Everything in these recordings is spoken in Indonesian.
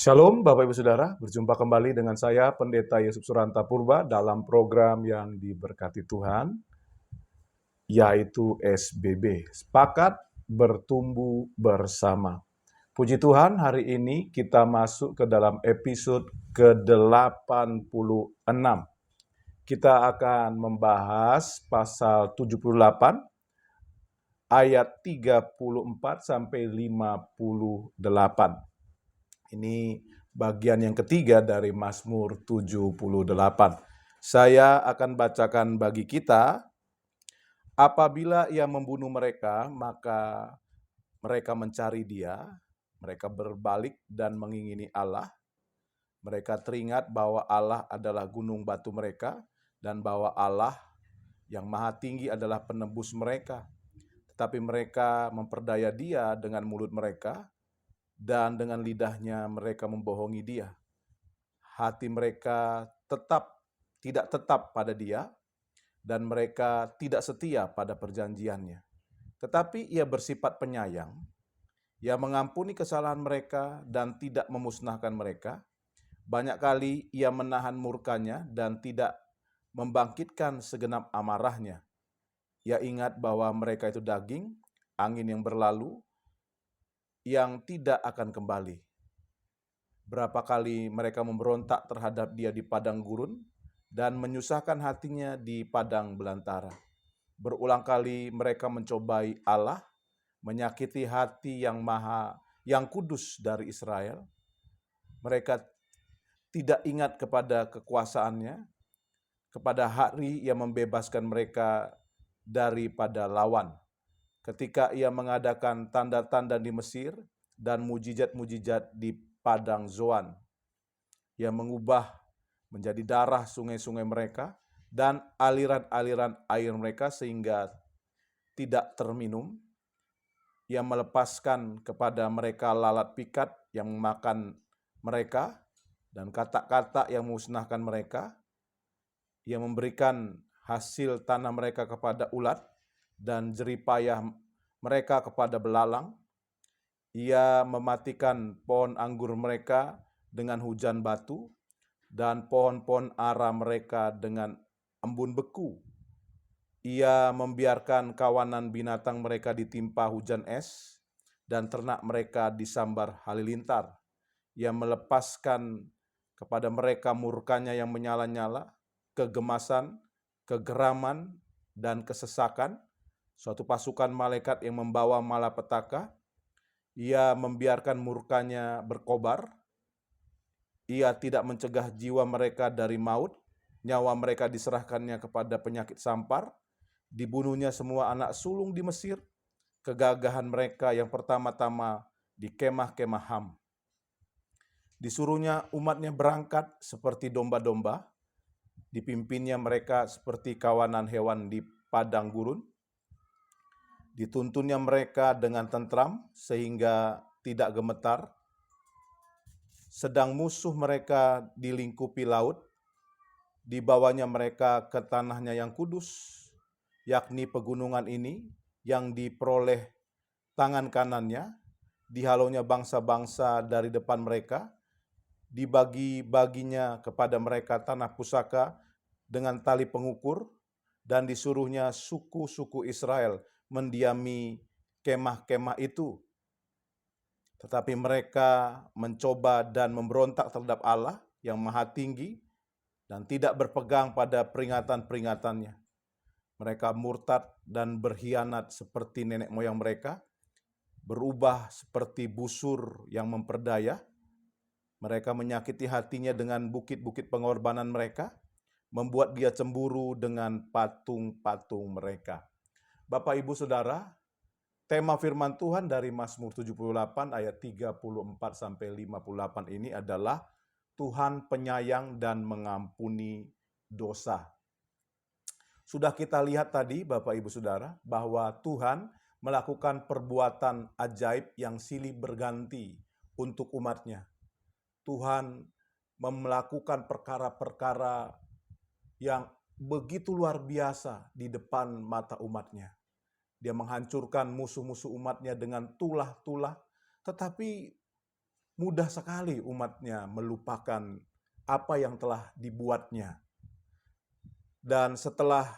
Shalom Bapak Ibu Saudara, berjumpa kembali dengan saya Pendeta Yesus Suranta Purba dalam program yang diberkati Tuhan, yaitu SBB, Sepakat Bertumbuh Bersama. Puji Tuhan, hari ini kita masuk ke dalam episode ke-86. Kita akan membahas pasal 78 ayat 34 sampai 58. Ini bagian yang ketiga dari Mazmur 78. Saya akan bacakan bagi kita, apabila ia membunuh mereka, maka mereka mencari dia, mereka berbalik dan mengingini Allah. Mereka teringat bahwa Allah adalah gunung batu mereka, dan bahwa Allah yang maha tinggi adalah penebus mereka. Tetapi mereka memperdaya dia dengan mulut mereka, dan dengan lidahnya mereka membohongi dia. Hati mereka tidak tetap pada dia, dan mereka tidak setia pada perjanjiannya. Tetapi ia bersifat penyayang, ia mengampuni kesalahan mereka dan tidak memusnahkan mereka. Banyak kali ia menahan murkanya dan tidak membangkitkan segenap amarahnya. Ia ingat bahwa mereka itu daging, angin yang berlalu, yang tidak akan kembali. Berapa kali mereka memberontak terhadap dia di padang gurun dan menyusahkan hatinya di padang belantara. Berulang kali mereka mencobai Allah, menyakiti hati yang kudus dari Israel. Mereka tidak ingat kepada kekuasaannya, kepada hari ia membebaskan mereka daripada lawan. Ketika ia mengadakan tanda-tanda di Mesir dan mujizat-mujizat di padang Zoan. Ia mengubah menjadi darah sungai-sungai mereka dan aliran-aliran air mereka sehingga tidak terminum. Ia melepaskan kepada mereka lalat pikat yang memakan mereka dan kata-kata yang memusnahkan mereka. Ia memberikan hasil tanah mereka kepada ulat dan jeripayah mereka kepada belalang. Ia mematikan pohon anggur mereka dengan hujan batu, dan pohon-pohon ara mereka dengan embun beku. Ia membiarkan kawanan binatang mereka ditimpa hujan es, dan ternak mereka disambar halilintar. Ia melepaskan kepada mereka murkanya yang menyala-nyala, kegemasan, kegeraman, dan kesesakan, suatu pasukan malaikat yang membawa malapetaka. Ia membiarkan murkanya berkobar. Ia tidak mencegah jiwa mereka dari maut. Nyawa mereka diserahkannya kepada penyakit sampar. Dibunuhnya semua anak sulung di Mesir. Kegagahan mereka yang pertama-tama di kemah-kemah Ham. Disuruhnya umatnya berangkat seperti domba-domba. Dipimpinnya mereka seperti kawanan hewan di padang gurun. Dituntunnya mereka dengan tentram sehingga tidak gemetar. Sedang musuh mereka dilingkupi laut, dibawanya mereka ke tanahnya yang kudus, yakni pegunungan ini yang diperoleh tangan kanannya, dihalaunya bangsa-bangsa dari depan mereka, dibagi-baginya kepada mereka tanah pusaka dengan tali pengukur, dan disuruhnya suku-suku Israel mendiami kemah-kemah itu. Tetapi mereka mencoba dan memberontak terhadap Allah yang maha tinggi dan tidak berpegang pada peringatan-peringatannya. Mereka murtad dan berkhianat seperti nenek moyang mereka, berubah seperti busur yang memperdaya. Mereka menyakiti hatinya dengan bukit-bukit pengorbanan mereka, membuat dia cemburu dengan patung-patung mereka. Bapak, Ibu, Saudara, tema firman Tuhan dari Mazmur 78 ayat 34 sampai 58 ini adalah Tuhan penyayang dan mengampuni dosa. Sudah kita lihat tadi Bapak Ibu Saudara bahwa Tuhan melakukan perbuatan ajaib yang silih berganti untuk umatnya. Tuhan melakukan perkara-perkara yang begitu luar biasa di depan mata umatnya. Dia menghancurkan musuh-musuh umatnya dengan tulah-tulah, tetapi mudah sekali umatnya melupakan apa yang telah dibuatnya. Dan setelah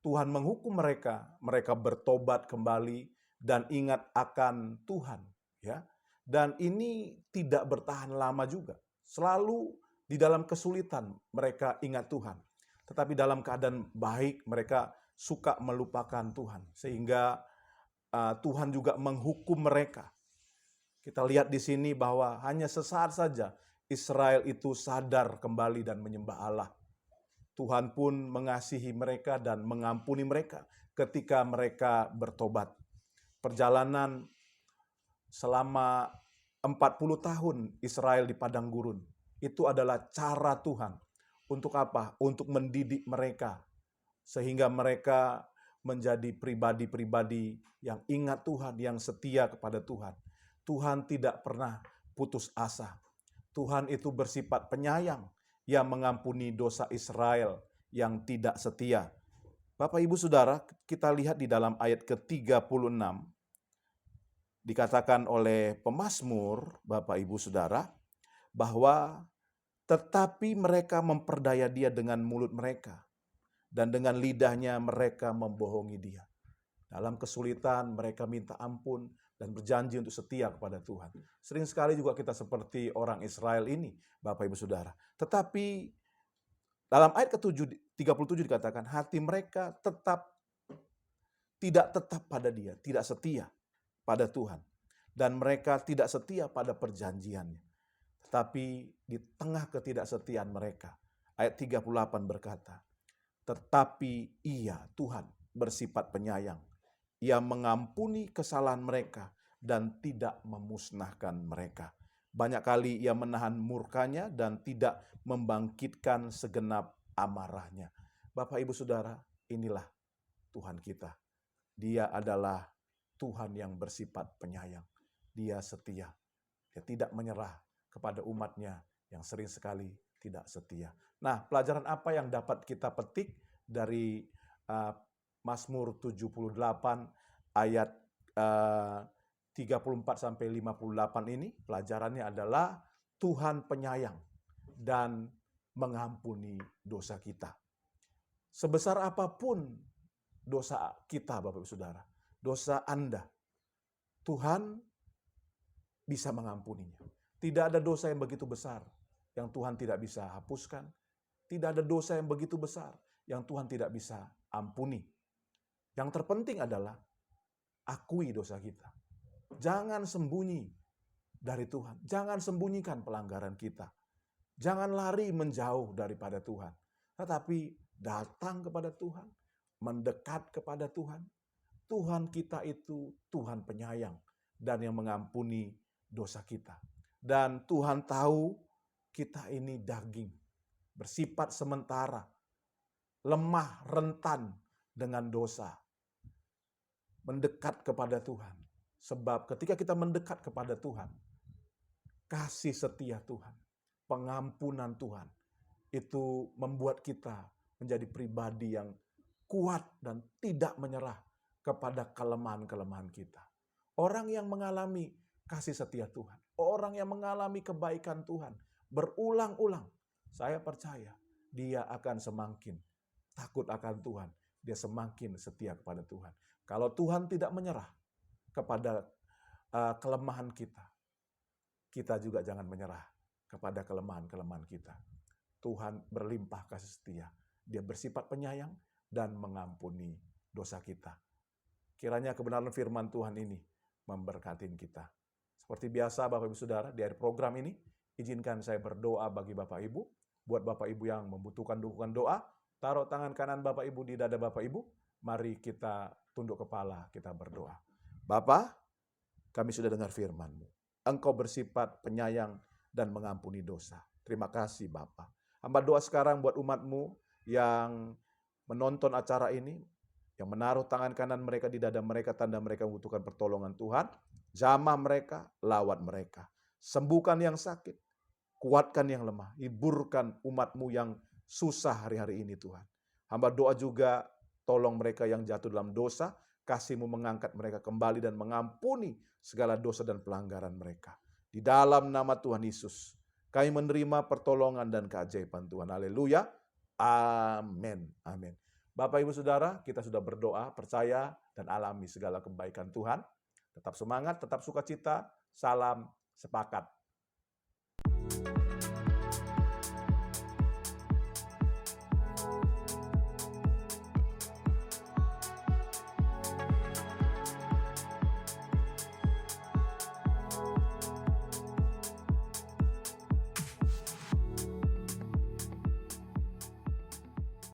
Tuhan menghukum mereka, mereka bertobat kembali dan ingat akan Tuhan, ya. Dan ini tidak bertahan lama juga. Selalu di dalam kesulitan mereka ingat Tuhan. Tetapi dalam keadaan baik mereka suka melupakan Tuhan, sehingga Tuhan juga menghukum mereka. Kita lihat di sini bahwa hanya sesaat saja Israel itu sadar kembali dan menyembah Allah. Tuhan pun mengasihi mereka dan mengampuni mereka ketika mereka bertobat. Perjalanan selama 40 tahun Israel di padang gurun, itu adalah cara Tuhan. Untuk apa? Untuk mendidik mereka, sehingga mereka menjadi pribadi-pribadi yang ingat Tuhan, yang setia kepada Tuhan. Tuhan tidak pernah putus asa. Tuhan itu bersifat penyayang, yang mengampuni dosa Israel yang tidak setia. Bapak Ibu Saudara, kita lihat di dalam ayat ke-36, dikatakan oleh pemazmur, Bapak Ibu Saudara, bahwa tetapi mereka memperdaya dia dengan mulut mereka, dan dengan lidahnya mereka membohongi dia. Dalam kesulitan mereka minta ampun dan berjanji untuk setia kepada Tuhan. Sering sekali juga kita seperti orang Israel ini, Bapak Ibu Saudara. Tetapi dalam ayat ke-37 dikatakan, hati mereka tidak tetap pada dia, tidak setia pada Tuhan. Dan mereka tidak setia pada perjanjiannya. Tetapi di tengah ketidaksetiaan mereka, ayat 38 berkata, tetapi ia, Tuhan, bersifat penyayang. Ia mengampuni kesalahan mereka dan tidak memusnahkan mereka. Banyak kali ia menahan murkanya dan tidak membangkitkan segenap amarahnya. Bapak, Ibu, Saudara, inilah Tuhan kita. Dia adalah Tuhan yang bersifat penyayang. Dia setia. Dia tidak menyerah kepada umatnya yang sering sekali tidak setia. Nah, pelajaran apa yang dapat kita petik dari Mazmur 78 ayat 34 sampai 58 ini? Pelajarannya adalah Tuhan penyayang dan mengampuni dosa kita. Sebesar apapun dosa kita, Bapak Ibu Saudara, dosa Anda, Tuhan bisa mengampuninya. Tidak ada dosa yang begitu besar yang Tuhan tidak bisa hapuskan. Tidak ada dosa yang begitu besar yang Tuhan tidak bisa ampuni. Yang terpenting adalah akui dosa kita. Jangan sembunyi dari Tuhan. Jangan sembunyikan pelanggaran kita. Jangan lari menjauh daripada Tuhan. Tetapi datang kepada Tuhan, mendekat kepada Tuhan. Tuhan kita itu Tuhan penyayang dan yang mengampuni dosa kita. Dan Tuhan tahu kita ini daging, bersifat sementara, lemah, rentan dengan dosa. Mendekat kepada Tuhan. Sebab ketika kita mendekat kepada Tuhan, kasih setia Tuhan, pengampunan Tuhan, itu membuat kita menjadi pribadi yang kuat dan tidak menyerah kepada kelemahan-kelemahan kita. Orang yang mengalami kasih setia Tuhan, orang yang mengalami kebaikan Tuhan, berulang-ulang, saya percaya dia akan semakin takut akan Tuhan. Dia semakin setia kepada Tuhan. Kalau Tuhan tidak menyerah kepada kelemahan kita, kita juga jangan menyerah kepada kelemahan-kelemahan kita. Tuhan berlimpah kasih setia. Dia bersifat penyayang dan mengampuni dosa kita. Kiranya kebenaran firman Tuhan ini memberkatin kita. Seperti biasa Bapak Ibu Saudara, di akhir program ini, izinkan saya berdoa bagi Bapak Ibu. Buat Bapak Ibu yang membutuhkan dukungan doa, taruh tangan kanan Bapak Ibu di dada Bapak Ibu. Mari kita tunduk kepala, kita berdoa. Bapa, kami sudah dengar firman-Mu. Engkau bersifat penyayang dan mengampuni dosa. Terima kasih Bapa. Hamba doa sekarang buat umat-Mu yang menonton acara ini, yang menaruh tangan kanan mereka di dada mereka, tanda mereka membutuhkan pertolongan Tuhan. Jamah mereka, lawat mereka. Sembuhkan yang sakit, kuatkan yang lemah, hiburkan umat-Mu yang susah hari-hari ini Tuhan. Hamba doa juga, tolong mereka yang jatuh dalam dosa, kasih-Mu mengangkat mereka kembali dan mengampuni segala dosa dan pelanggaran mereka. Di dalam nama Tuhan Yesus, kami menerima pertolongan dan keajaiban Tuhan. Haleluya. Amin. Amin. Bapak, Ibu, Saudara, kita sudah berdoa, percaya, dan alami segala kebaikan Tuhan. Tetap semangat, tetap sukacita. Salam sepakat.